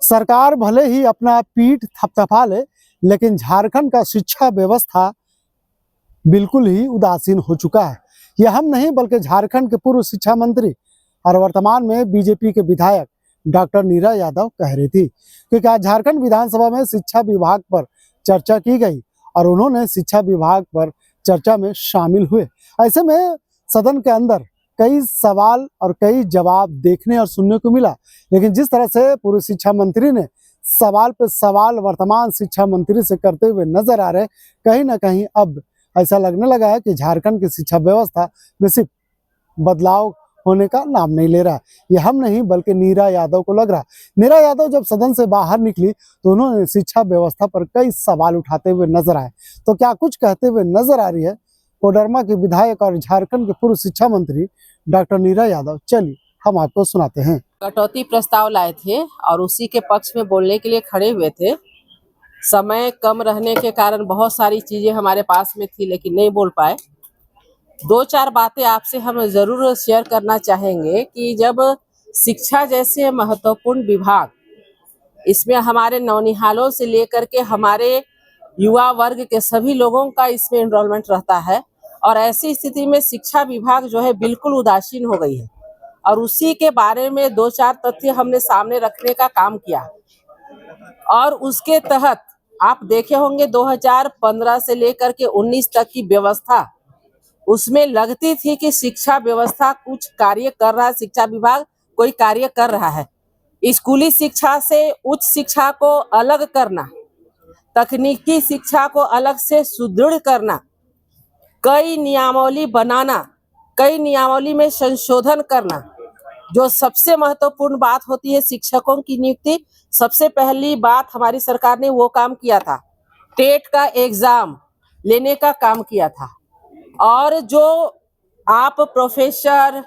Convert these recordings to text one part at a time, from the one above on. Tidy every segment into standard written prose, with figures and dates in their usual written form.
सरकार भले ही अपना पीठ थपथपा ले, लेकिन झारखंड का शिक्षा व्यवस्था बिल्कुल ही उदासीन हो चुका है। यह हम नहीं बल्कि झारखंड के पूर्व शिक्षा मंत्री और वर्तमान में बीजेपी के विधायक डॉक्टर नीरा यादव कह रही थी, क्योंकि आज झारखंड विधानसभा में शिक्षा विभाग पर चर्चा की गई और उन्होंने शिक्षा विभाग पर चर्चा में शामिल हुए। ऐसे में सदन के अंदर कई सवाल और कई जवाब देखने और सुनने को मिला, लेकिन जिस तरह से पूर्व शिक्षा मंत्री ने सवाल पे सवाल वर्तमान शिक्षा मंत्री से करते हुए नजर आ रहे, कहीं ना कहीं अब ऐसा लगने लगा है कि झारखंड की शिक्षा व्यवस्था में सिर्फ बदलाव होने का नाम नहीं ले रहा। ये हम नहीं बल्कि नीरा यादव को लग रहा। नीरा यादव जब सदन से बाहर निकली तो उन्होंने शिक्षा व्यवस्था पर कई सवाल उठाते हुए नजर आए। तो क्या कुछ कहते हुए नजर आ रही है कोडरमा के विधायक और झारखंड के पूर्व शिक्षा मंत्री डॉक्टर नीरा यादव। चलिए हम आपको सुनाते हैं। कटौती प्रस्ताव लाए थे और उसी के पक्ष में बोलने के लिए खड़े हुए थे। समय कम रहने के कारण बहुत सारी चीजें हमारे पास में थी, लेकिन नहीं बोल पाए। दो चार बातें आपसे हम जरूर शेयर करना चाहेंगे कि जब शिक्षा जैसे महत्वपूर्ण विभाग, इसमें हमारे नौनिहालों से लेकर के हमारे युवा वर्ग के सभी लोगों का इसमें एनरोलमेंट रहता है, और ऐसी स्थिति में शिक्षा विभाग जो है बिल्कुल उदासीन हो गई है। और उसी के बारे में दो चार तथ्य हमने सामने रखने का काम किया, और उसके तहत आप देखे होंगे 2015 से लेकर के 19 तक की व्यवस्था, उसमें लगती थी कि शिक्षा व्यवस्था कुछ कार्य कर रहा है, शिक्षा विभाग कोई कार्य कर रहा है। स्कूली शिक्षा से उच्च शिक्षा को अलग करना, तकनीकी शिक्षा को अलग से सुदृढ़ करना, कई नियमावली बनाना, कई नियमावली में संशोधन करना। जो सबसे महत्वपूर्ण बात होती है शिक्षकों की नियुक्ति, सबसे पहली बात हमारी सरकार ने वो काम किया था, टेट का एग्जाम लेने का काम किया था। और जो आप प्रोफेसर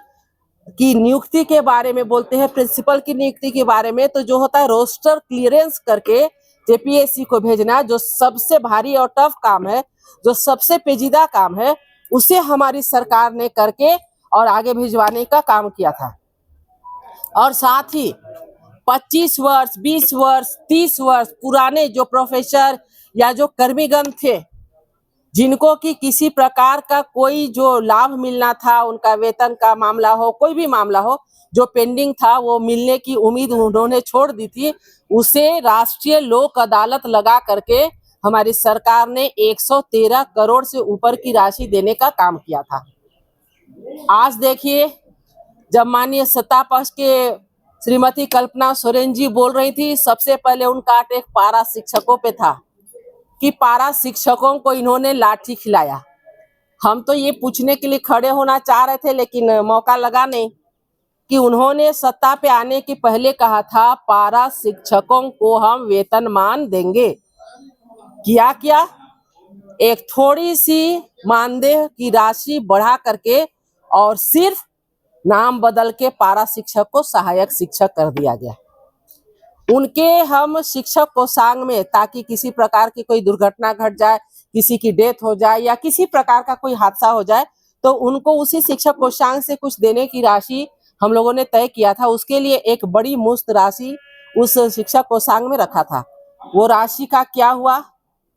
की नियुक्ति के बारे में बोलते हैं, प्रिंसिपल की नियुक्ति के बारे में, तो जो होता है रोस्टर क्लियरेंस करके जेपीएससी को भेजना, जो सबसे भारी और टफ काम है, जो सबसे पेचीदा काम है, उसे हमारी सरकार ने करके और आगे भिजवाने का काम किया था। और साथ ही 25 वर्ष, 20 वर्ष, 30 वर्ष पुराने जो प्रोफेसर या जो कर्मीगण थे, जिनको कि किसी प्रकार का कोई जो लाभ मिलना था, उनका वेतन का मामला हो, कोई भी मामला हो, जो पेंडिंग था वो मिलने की उम्मीद उन्होंने छोड़ दी थी, उसे राष्ट्रीय लोक अदालत लगा करके हमारी सरकार ने 113 करोड़ से ऊपर की राशि देने का काम किया था। आज देखिए, जब माननीय सत्ता पक्ष के श्रीमती कल्पना सोरेन जी बोल रही थी, सबसे पहले उनका अटैक पारा शिक्षकों पे था कि पारा शिक्षकों को इन्होंने लाठी खिलाया। हम तो ये पूछने के लिए खड़े होना चाह रहे थे, लेकिन मौका लगा नहीं कि उन्होंने सत्ता पे आने के पहले कहा था पारा शिक्षकों को हम वेतनमान देंगे। किया क्या? एक थोड़ी सी मानदेय की राशि बढ़ा करके और सिर्फ नाम बदल के पारा शिक्षक को सहायक शिक्षक कर दिया गया। उनके हम शिक्षक कोषांग में, ताकि किसी प्रकार की कोई दुर्घटना घट जाए, किसी की डेथ हो जाए या किसी प्रकार का कोई हादसा हो जाए, तो उनको उसी शिक्षक कोषांग से कुछ देने की राशि हम लोगों ने तय किया था। उसके लिए एक बड़ी मुश्त राशि उस शिक्षक कोषांग में रखा था। वो राशि का क्या हुआ,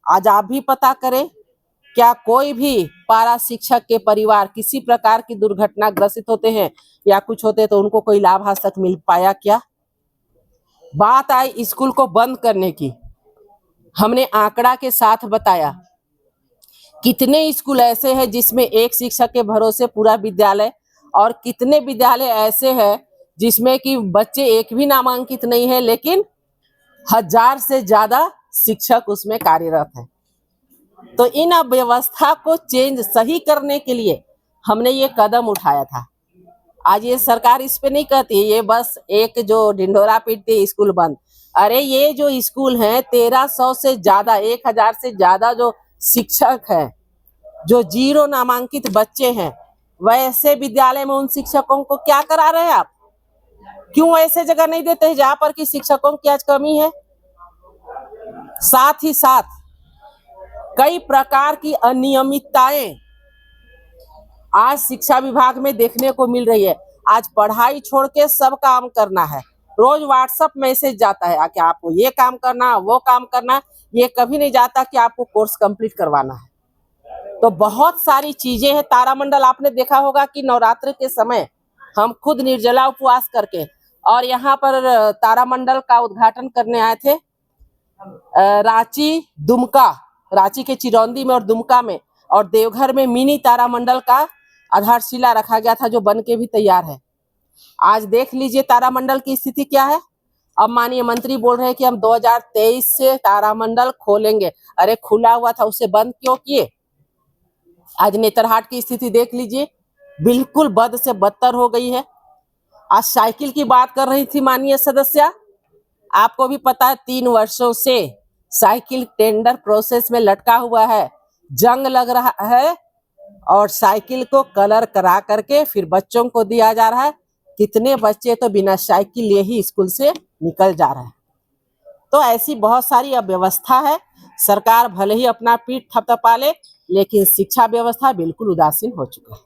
आज आप भी पता करें। क्या कोई भी पारा शिक्षक के परिवार किसी प्रकार की दुर्घटना ग्रसित होते हैं या कुछ होते हैं तो उनको कोई लाभ आज तक मिल पाया क्या? बात आई स्कूल को बंद करने की, हमने आंकड़ा के साथ बताया कितने स्कूल ऐसे हैं जिसमें एक शिक्षक के भरोसे पूरा विद्यालय, और कितने विद्यालय ऐसे हैं जिसमें कि बच्चे एक भी नामांकित नहीं है, लेकिन 1000 से ज्यादा शिक्षक उसमें कार्यरत हैं। तो इन व्यवस्था को चेंज सही करने के लिए हमने ये कदम उठाया था। आज ये सरकार इस पे नहीं कहती, ये बस एक जो ढिंढोरा पीटती है स्कूल बंद। अरे ये जो स्कूल हैं 1300 से ज्यादा, 1000 से ज्यादा जो शिक्षक हैं, जो 0 नामांकित बच्चे हैं, वैसे विद्यालय में उन शिक्षकों को क्या करा रहे हैं आप? क्यों ऐसे जगह नहीं देते हैं जहां पर कि शिक्षकों की आज कमी है? साथ ही साथ कई प्रकार की अनियमितताएं आज शिक्षा विभाग में देखने को मिल रही है। आज पढ़ाई छोड़ के सब काम करना है, रोज व्हाट्सएप मैसेज जाता है कि आपको ये काम करना, वो काम करना, ये कभी नहीं जाता कि आपको कोर्स कंप्लीट करवाना है। तो बहुत सारी चीजें हैं। तारामंडल आपने देखा होगा कि नवरात्र के समय हम खुद निर्जला उपवास करके और यहाँ पर तारामंडल का उद्घाटन करने आए थे। रांची, दुमका, रांची के चिरौंदी में और दुमका में और देवघर में मिनी तारामंडल का आधारशिला रखा गया था, जो बन के भी तैयार है। आज देख लीजिए तारामंडल की स्थिति क्या है। अब माननीय मंत्री बोल रहे हैं कि हम 2023 से तारामंडल खोलेंगे। अरे खुला हुआ था, उसे बंद क्यों किए? आज नेतरहाट की स्थिति देख लीजिए, बिल्कुल बद से बदतर हो गई है। आज साइकिल की बात कर रही थी माननीय सदस्य, आपको भी पता है 3 वर्षों से साइकिल टेंडर प्रोसेस में लटका हुआ है, जंग लग रहा है और साइकिल को कलर करा करके फिर बच्चों को दिया जा रहा है। कितने बच्चे तो बिना साइकिल लिए ही स्कूल से निकल जा रहे हैं। तो ऐसी बहुत सारी अव्यवस्था है। सरकार भले ही अपना पीठ थपथपा ले, लेकिन शिक्षा व्यवस्था बिल्कुल उदासीन हो चुका है।